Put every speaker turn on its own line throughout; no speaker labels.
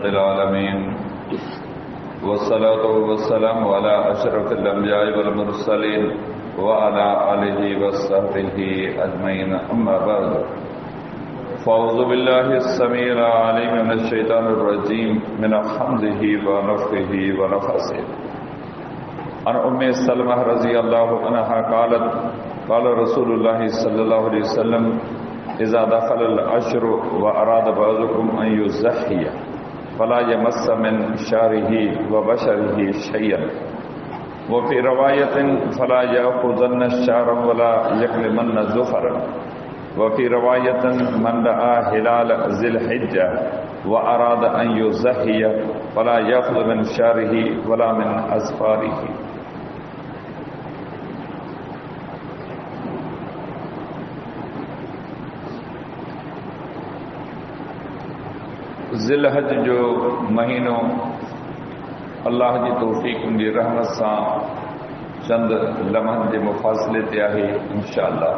العالمين والصلاة والسلام على أشرف الأنبياء والمرسلين وعلى آله وصحبه أجمعين أما بعد فأعوذ بالله السميع العليم من الشيطان الرجيم من حمده ونفخه ونفثه عن أم سلمة رضي الله عنها قالت قال رسول الله صلى الله عليه وسلم إذا دخل العشر وأراد بعضكم أن يزحي فلا يمس من شعره وبشره شيئا وفي رواية فلا يأخذن الشعر ولا يكلمن زفرا وفي رواية من رأى هلال ذي الحجة وأراد أن يزحي فلا يأخذ من شعره ولا من أظفاره. ज़िलहज जो महीनो अल्लाह जी तौफ़ीक़ उनकी रहमत सां चंद लम्हनि जे मुफ़ासिले ते आहे इंशाअल्लाह।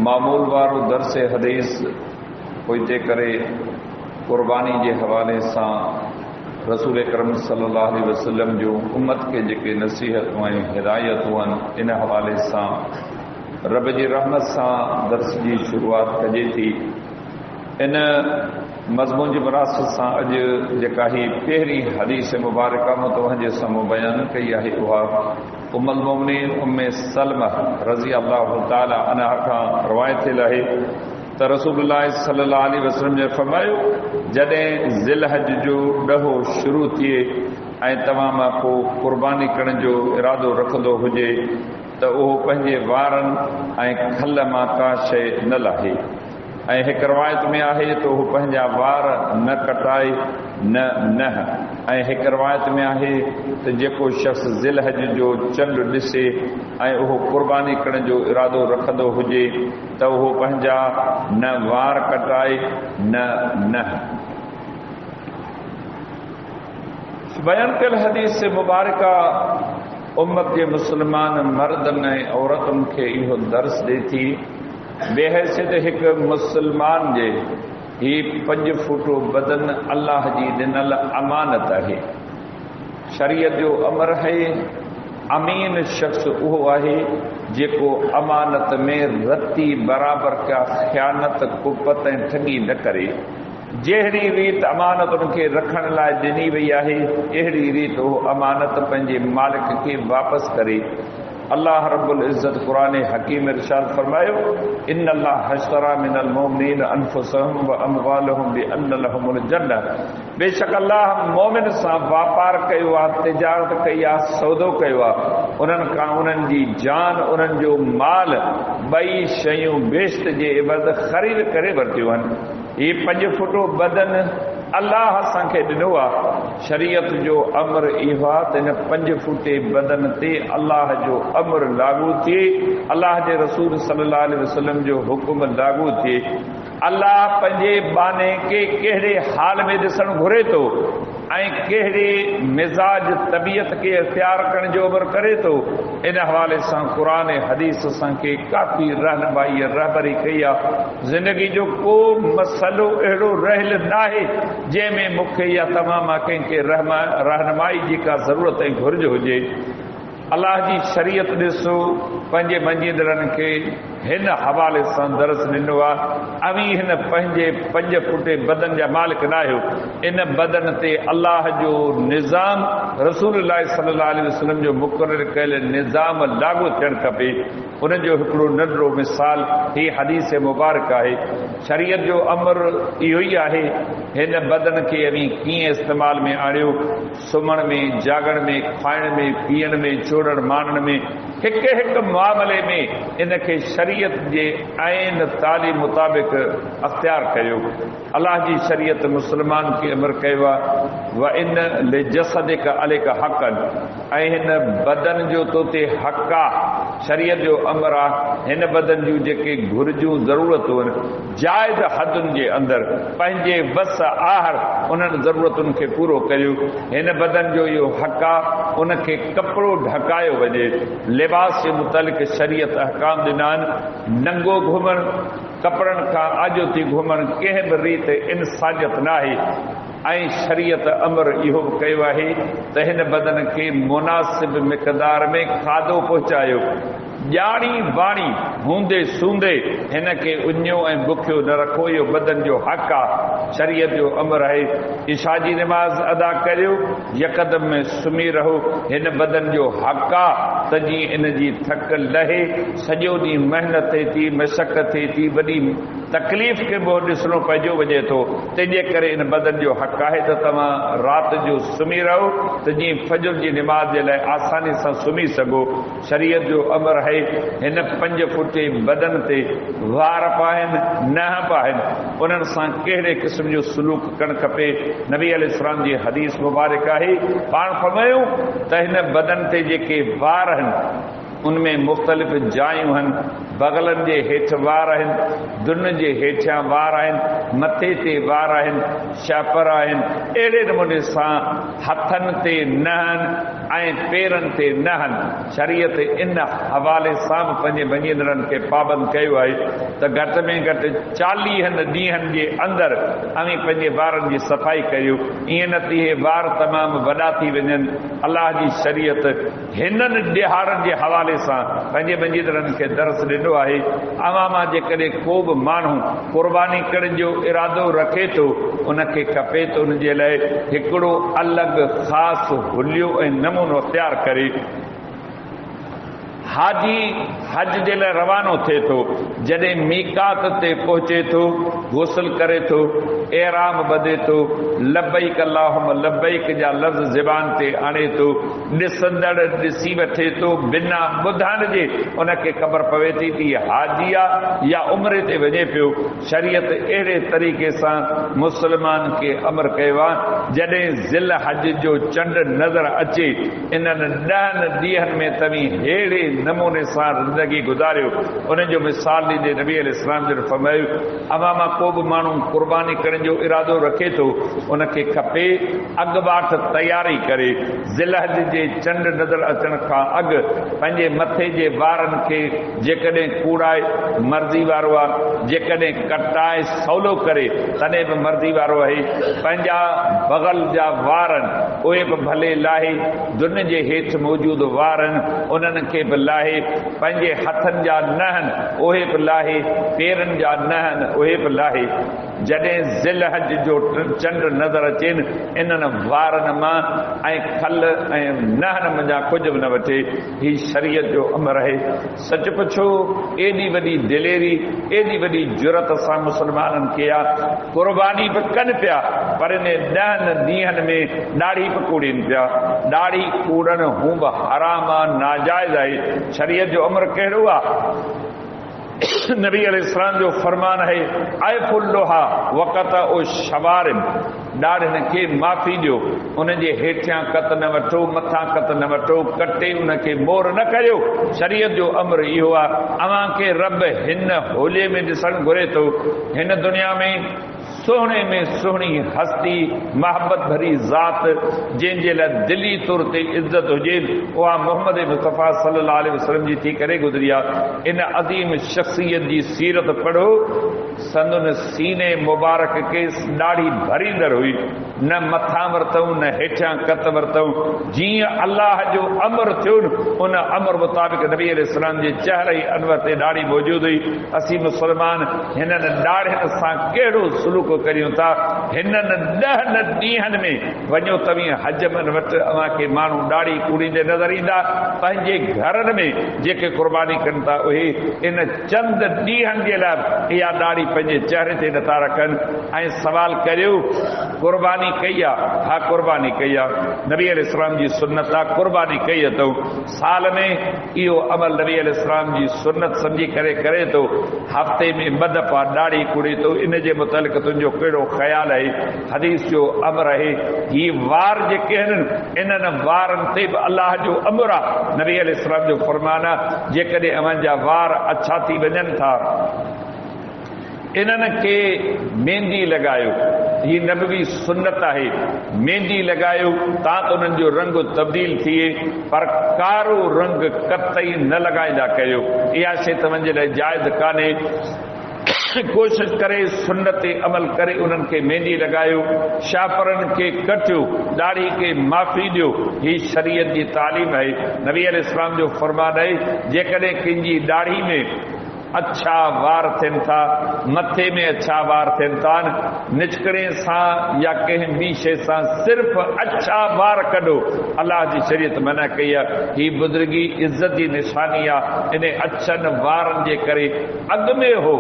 मामूल वारो दर्स हदीस पोइते करे क़ुर्बानी जे हवाले सां रसूल करम सल्लल्लाहु अलैहि वसल्लम जो उम्मत के जेके नसीहतूं ऐं हिदायतूं आहिनि इन हवाले सां रब जी रहमत सां दर्स जी शुरूआत कजे थी। इन मज़मून जी मुनासिबत सां अॼु जेका ही पहिरीं हदीस मुबारका मूं तव्हांजे साम्हूं बयानु कई आहे उहा उम्मुल मोमिनीन उम्मे सलमा रज़ी अल्लाहु ताला अन्हा खां रवायत थियल आहे त रसूलुल्लाह सल्लल्लाहु अलैहि वसल्लम ने फरमायो जॾहिं ज़िलहज जो ॾहों शुरू थिए ऐं तव्हां मां को क़ुर्बानी करण जो इरादो रखंदो हुजे त उहो पंहिंजे वारनि ऐं खल मां का शइ न लाहे ऐं हिक रवायत में आहे त उहो पंहिंजा वार न कटाए न ऐं हिक रवायत में आहे त जेको शख़्स ज़िलहज जो चंड ॾिसे ऐं उहो क़ुर्बानी करण जो इरादो रखंदो हुजे त उहो पंहिंजा न वार कटाए न बयानु कयल हदीस मुबारका उम्मत जे मुस्लमान मर्दनि ऐं औरतुनि खे इहो दर्स ॾिए थी बेहैसियत हिकु मुस्लमान जे ही 5 फुट बदन अल्लाह जी ॾिनल अमानत आहे। शरीयत जो अमर है अमीन शख्स उहो आहे जेको अमानत में रती बराबर का ख़यानत कुपत ऐं ठगी न करे। जहिड़ी रीत अमानत उनखे रखण लाइ ॾिनी वई आहे अहिड़ी रीत उहो अमानत पंहिंजे मालिक खे वापसि करे। अल्लाह रब्बुल इज़्ज़त क़ुरान हकीम इरशाद फरमायो इन अल्लाह हश्तरा मिनल मोमिनीन अनफुसहुम व अमवालहुम बिअन्न लहुमुल जन्नह। बेशक अल्लाह मोमिन सां वापार कयो आहे, तिजारत कई आहे, सौदो कयो आहे। उन्हनि खां उन्हनि जी जान उन्हनि जो माल ॿई शयूं बेश्त जे इवज़ ख़रीद करे वरितियूं आहिनि। हीउ 5 फुट बदन अल्लाह असांखे ॾिनो आहे। शरीयत जो अमर इहो आहे त इन 5 फुटे बदन ते अल्लाह जो अमर लागू थिए, अल्लाह जे रसूल सल्लल्लाहु अलैहि वसल्लम जो हुकुम लागू थिए। अल्लाह पंहिंजे बाने खे कहिड़े हाल में ॾिसणु घुरे थो ऐं कहिड़े मिज़ाज तबियत खे इख़्तियार करण जो अमर करे थो। इन हवाले सां क़ुरान हदीस असांखे काफ़ी रहबरी कई आहे। ज़िंदगी जो को मसइलो अहिड़ो रहियल न आहे जंहिंमें मूंखे या तमाम कंहिंखे रहनुमाई जी का ज़रूरत ऐं घुर्ज हुजे। अल्लाह जी शरीयत ॾिसो पंहिंजे मञींदड़नि खे हिन हवाले सां दर्स ॾिनो आहे। अवी हिन पंहिंजे 5 फुटे बदन जा मालिक न आहियो। इन बदन ते अल्लाह जो निज़ाम रसूलुल्लाह सल्लल्लाहु अलैहि वसल्लम जो मुक़रर कयल निज़ाम लागू थियणु खपे। उनजो हिकिड़ो नंढड़ो मिसाल ही हदीस मुबारक आहे। शरीयत जो अमर इहो ई आहे हिन बदन खे अवी कीअं इस्तेमाल में आणियो। सुम्हण में, जागण में, खाइण में, पीअण में, छोड़ण मानण में, हिकु मामले में इनखे शरीयत जे ऐन तालीम मुताबिक़ अख़्तियार कयो। अल्लाह जी शरीयत मुस्लमान खे अमर कयो आहे व इन लिजसदिक अलैक हक़न ऐं हिन बदन जो तो ते हक़ आहे। शरीयत जो अमर आहे हिन बदन जूं जेके घुर्जूं ज़रूरतूं आहिनि जाइज़ हदुनि जे अंदरि पंहिंजे वस आहर उन्हनि ज़रूरतुनि खे पूरो करियो। हिन बदन जो इहो हक़ आहे उनखे कपिड़ो ढकायो वञे। लिबास जे मुतालिक़ शरीयत अहकाम ॾिना आहिनि नंगो घुमण, कपड़नि खां आजो थी घुमण कंहिं बि रीति इंसानियत न आहे। ऐं शरीयत अमर इहो बि कयो आहे त हिन बदन खे मुनासिब मिक़दार में खाधो पहुचायो। ॼाणी बाणी हूंदे सूंदे हिन खे उञो ऐं बुखियो न रखो, इहो बदन जो हक़ आहे, शरीयत जो अमर आहे। इशा जी निमाज़ अदा करियो, यकदम में सुम्ही रहो, हिन बदन जो हक़ आहे त जीअं इन जी थक लहे। सॼो ॾींहुं महिनत थिए थी, मशक़त थिए थी, वॾी तकलीफ़ खे बि ॾिसणो पइजो वञे थो, तंहिंजे करे इन बदन जो हक़ आहे त तव्हां राति जो सुम्ही रहो त जीअं फजर जी निमाज़ जे लाइ आसानी सां सुम्ही सघो। शरीयत जो अमर आहे हिन 5 फुट बदन ते वार पाइनि न पाइनि, उन्हनि सां कहिड़े क़िस्म जो सलूक करणु खपे। नबी अलैहिस्सलाम जी हदीस मुबारक आहे, पाण फरमायूं त हिन बदन ते जेके वार आहिनि उनमें मुख़्तलिफ़ जायूं आहिनि। बगलनि जे हेठि वार आहिनि, दुन जे हेठियां वार आहिनि, मथे ते वार आहिनि, शापर आहिनि। अहिड़े नमूने सां हथनि ते न आहिनि ऐं पेरनि ते न आहिनि। शरीयत इन हवाले सां बि पंहिंजे मञींदड़नि खे पाबंद कयो आहे त घटि में घटि 40 ॾींहंनि जे अंदरि अवी पंहिंजे वारनि जी सफ़ाई करियो। ईअं न थी हे वार तमामु वॾा थी वञनि। अलाह जी शरीयत हिननि ॾिहाड़नि जे हवाले सां पंहिंजे मञींदड़नि खे दर्स ॾिनो आहे। अवां मां जेकॾहिं को बि माण्हू क़ुर्बानी करण जो इरादो रखे थो, उनखे खपे त उनजे लाइ हिकिड़ो अलॻि ख़ासि हुलियो ऐं नमूनो इख्तियार करे। हाजी हज जे लाइ रवानो थिए थो, जॾहिं मीकात ते पहुचे थो, गुस्ल करे थो, एहराम बधे थो, लब्बैक अल्लाहुम्मा लब्बैक जा लफ़्ज़ ज़बान ते आणे थो, ॾिसंदड़ ॾिसी वठे थो, बिना ॿुधण जे उनखे ख़बर पवे थी त हाजी आहे या उम्रे ते वञे पियो। शरीयत अहिड़े तरीक़े सां मुस्लमान खे अमर कयो आहे, जॾहिं ज़िल हज जो चंड नज़र अचे, इन्हनि 10 ॾींहंनि में तव्हीं अहिड़े नमूने सां ज़िंदगी गुज़ारियो। उनजो मिसाल ॾींदे नबी अलैहिस्सलाम जन फरमायो, अवां मां को बि माण्हू क़ुर्बानी करण जो इरादो रखे थो, उनखे खपे अॻुवाट तयारी करे। ज़िलहज जे चंड नज़र अचण खां अॻु पंहिंजे मथे जे वारनि खे जेकॾहिं कूड़ाए मर्ज़ी वारो आहे, जेकॾहिं कटाए सवलो करे तॾहिं बि मर्ज़ी वारो आहे। पंहिंजा बग़ल जा वारनि उहे बि भले लाहे, दुन जे हेठि मौजूदु वारनि उन्हनि खे बि लाहे, पंहिंजे हथनि जा नहनि उहे बि लाहे, पेरनि जा नहनि उहे बि लाहे। जॾहिं ज़िल हज जो चंड नज़र अचेनि, इन्हनि वारनि मां ऐं खल ऐं नहनि मंझां कुझु बि न वठे। ही शरीयत जो अमर आहे। सच पुछो, एॾी वॾी दिलेरी, एॾी वॾी जुरत सां मुस्लमाननि खे आहे, क़ुर्बानी बि कनि पिया, पर इन 10 ॾींहंनि में ॾाढ़ी बि कूड़ीनि पिया। ॾाढ़ी कूड़नि हू बि हराम आहे, नाजाइज़ आहे। शरीयत जो अमर कहिड़ो आहे? नबी अलैहिस्सलाम जो फरमान है, ऐफुल्लोहा वक़त ओ शवारिम, ॾाढ़नि खे माफ़ी ॾियो, उनजे हेठियां कत न वठो, मथां कत न वठो, कटे उनखे मोर न करियो। शरीयत जो अमर इहो आहे। अव्हां खे रब हिन होले में ॾिसणु घुरे थो, हिन दुनिया में सोहणे में सुहिणी हस्ती, मोहब्बत भरी ज़ात, जंहिंजे लाइ दिली तौर ते इज़त हुजे, उहा मोहम्मद मुस्तफ़ा सल्लल्लाहु अलैहि वसल्लम जी थी करे गुज़री आहे। इन अज़ीम शख़्सियत जी सीरत पढ़ो। संदन सीने मुबारक खे ॾाढ़ी भरींदड़ हुई, न मथां वरितऊं न हेठियां कत वरितऊं। जीअं अलाह जो अमर थियो, उन अमर मुताबिक़ नबी अलैहिस्सलाम जे चहिरे अनवर ते ॾाढ़ी मौजूद हुई। असीं मुस्लमान हिननि ॾाढ़नि सां कहिड़ो सलूक करियूं था। हिननि 10 ॾींहंनि में वञो तव्हीं हज मन वटि, अव्हां खे माण्हू ॾाढ़ी कूड़ींदे नज़र ईंदा। पंहिंजे घरनि में जेके क़ुर्बानी कनि था, उहे इन चंद ॾींहंनि जे लाइ इहा ॾाढ़ी पंहिंजे चहिरे ते नथा रखनि। ऐं सवाल करियो, क़ुर्बानी कई आहे? हा, क़ुर्बानी कई आहे। नबी अलैहिस्सलाम जी सुन्नत आहे, क़ुर्बानी कई अथऊं। साल में इहो अमल नबी अलैहिस्सलाम जी सुन्नत सम्झी करे करे थो। हफ़्ते में 2 दफ़ा ॾाढ़ी कूड़ी थो। इन जे मुतालिक़ तुंहिंजो कहिड़ो ख़्याल आहे? हदीस जो अमर आहे। ही वार जेके आहिनि, इन्हनि वारनि ते बि अलाह जो अमर आहे। नबी अलैहिस्सलाम जो फरमान आहे, जेकॾहिं अव्हां जा वार अछा थी वञनि था, इन्हनि खे मेहंदी लॻायो। ही नबवी सुन्नत है। मेहंदी लगायो ता तो उन्हनि जो रंग तब्दील थिए, पर कारो रंग कतई न लगाईंदा कयो। इहा शइ तव्हांजे लाइ जाइज़ कान्हे। कोशिश करे सुन्नत ते अमल करे उन्हनि खे मेहंदी लगायो, शापरनि खे कटियो, दाढ़ी खे माफ़ी ॾियो। ही शरीयत जी तालीम आहे। नबी अलैहिस्सलाम जो फरमान आहे, जेकॾहिं कंहिंजी दाढ़ी में अच्छा वार थियनि था, मथे में अच्छा वार थियनि था, निचकड़े सां या कंहिं ॿी शइ सां सिर्फ़ अच्छा वार कढो, अलाह जी शरीयत मना कई आहे। ही बुज़ुर्गी इज़त जी निशानी आहे। इन अछनि वारनि जे करे अॻु में हो,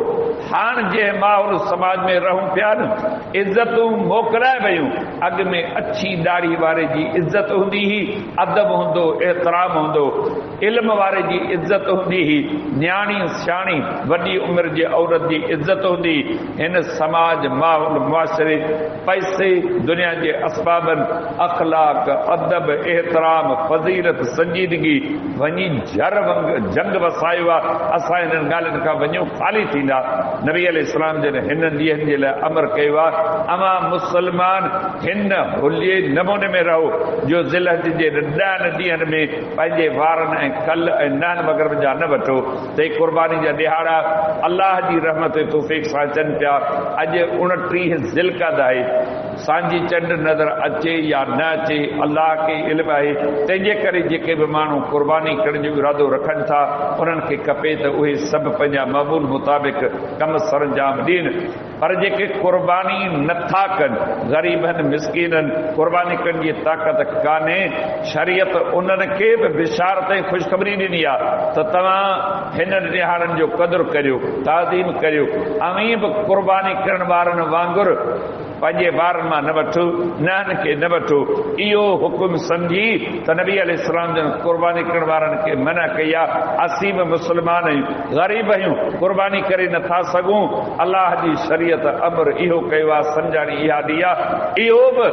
हाणे जंहिं माहौल समाज में रहूं पिया न, इज़तूं मोकिलाए वयूं। अॻु में अछी दाढ़ी वारे जी इज़त हूंदी हुई, अदब हूंदो, एतिराम हूंदो, इल्म वारे जी इज़त हूंदी हुई, न्याणी सियाणी वॾी उमिरि जी औरत जी इज़त हूंदी। हिन समाज, माहौल, मुआशरे, पैसे, दुनिया जे असबाबनि, अखलाक, अदब, एतिराम, फज़ीलत, संजीदगी वञी जंग वसायो आहे। असां हिननि ॻाल्हियुनि खां वञूं ख़ाली थींदा। नबी अलैहिस्सलाम जन हिन ॾींहंनि जे लाइ अमर कयो आहे, अमा मुस्लमान हिन हुलिये नमूने में रहो जो ज़िलहज जे 10 ॾींहंनि में पंहिंजे वारनि ऐं कल ऐं नहन वग़ैरह जा न वठो। त क़ुर्बानी जा ॾिहाड़ा अलाह जी रहमत तौफ़ीक़ सां अचनि पिया। अॼु 29 ज़िलक़द आहे। सांझी चंड नज़र अचे या न अचे अलाह खे इल्म आहे। तंहिंजे करे जेके बि माण्हू क़ुर्बानी करण जो इरादो रखनि था, उन्हनि खे खपे त उहे सभु पंहिंजा मक़बूल मुताबिक़ कम सरंजाम ॾियनि। पर जेके क़ुर्बानी नथा कनि, ग़रीबनि, मिसकीननि, क़ुर्बानी करण जी ताक़त कान्हे, शरीयत उन्हनि खे बि बिशारत ऐं ख़ुशख़बरी ॾिनी आहे त तव्हां हिन ॾिहाड़नि जो क़दुरु करियो, ताज़ीम करियो। अवीं बि क़ुर्बानी करण वारनि वांगुरु पंहिंजे ॿारनि मां न वठो, नहनि खे न वठो। इहो हुकुम सम्झी त नबी अलैहिस्सलाम जन क़ुर्बानी करण वारनि खे मना कई आहे। असीं बि मुस्लमान आहियूं, ग़रीब आहियूं, क़ुर्बानी करे नथा सघूं। अलाह जी शरीयत अमर इहो कयो आहे, सम्झाणी इहा ॾी आहे। इहो बि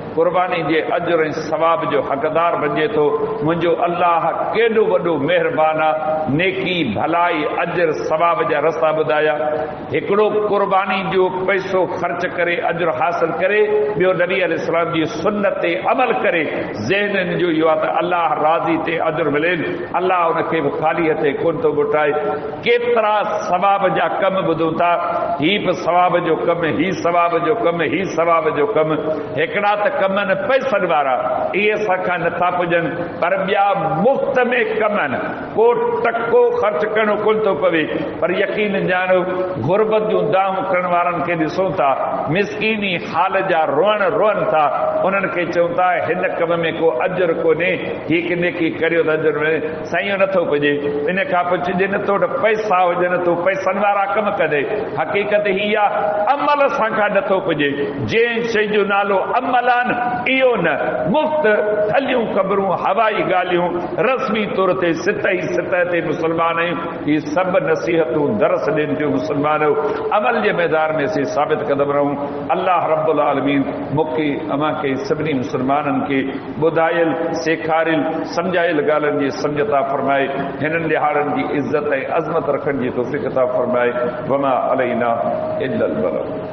क़ुर्बानी जे अजर ऐं सवाब जो हक़दार बणिजे थो। मुंहिंजो अलाह केॾो वॾो महिरबान आहे। नेकी, भलाई, अजर, सवाब जा रस्ता ॿुधाया। हिकिड़ो क़ुर्बानी जो पैसो ख़र्च करे अजर हासिल करे, ॿियो नबी अलैहिस्सलाम जी सुन्नत ते अमल करे। ज़हननि जो इहो आहे त अलाह राज़ी ते अजर मिले। अलाह उनखे बि ख़ाली हथे कोन थो घुटाए। केतिरा सवाब जा कम ॿुधूं था, ही बि सवाब जो कमु, ही सवाब जो कमु, ही सवाब जो कमु। हिकिड़ा त कम आहिनि पैसनि वारा, इहे असांखां नथा पुॼनि, पर ॿिया मुफ़्त में कम आहिनि, को टको ख़र्च करणो कोन थो पवे। पर यकीन ॼाणो, गुरबत जूं दाहूं करण वारनि खे ॾिसूं था, मिसकीनी हाल जा रोअनि था। उन्हनि खे चवनि था हिन कम में को अजर कोन्हे, हीअ नेकी करियो त अजर में साईं नथो पुॼे। इन खां पुछिजे नथो त पैसा हुजनि तो पैसनि वारा कम कंदे। हक़ीक़त हीअ आहे, अमल असांखां नथो पुॼे। जंहिं शइ जो नालो अमल आहे, इहो न मुफ़्त थलियूं ख़बरूं, हवाई ॻाल्हियूं, रस्मी तौर ते सतह ते मुस्लमान आहियूं। हीअ सभु नसीहतूं दरस ॾियनि थियूं मुस्लमानों। अमल जे मैदान में असीं साबित कदम रहूं। अल्लाह रब्बुल आलमीन मूंखे अमां खे सभिनी मुस्लमाननि खे ॿुधायल, सेखारियल, सम्झायल ॻाल्हियुनि जी सम्झ अता फरमाए। हिननि ॾिहाड़नि जी इज़त ऐं अज़मत रखण जी तौफ़ीक़ अता फरमाए। वमा अलैना इल्लल बलाग।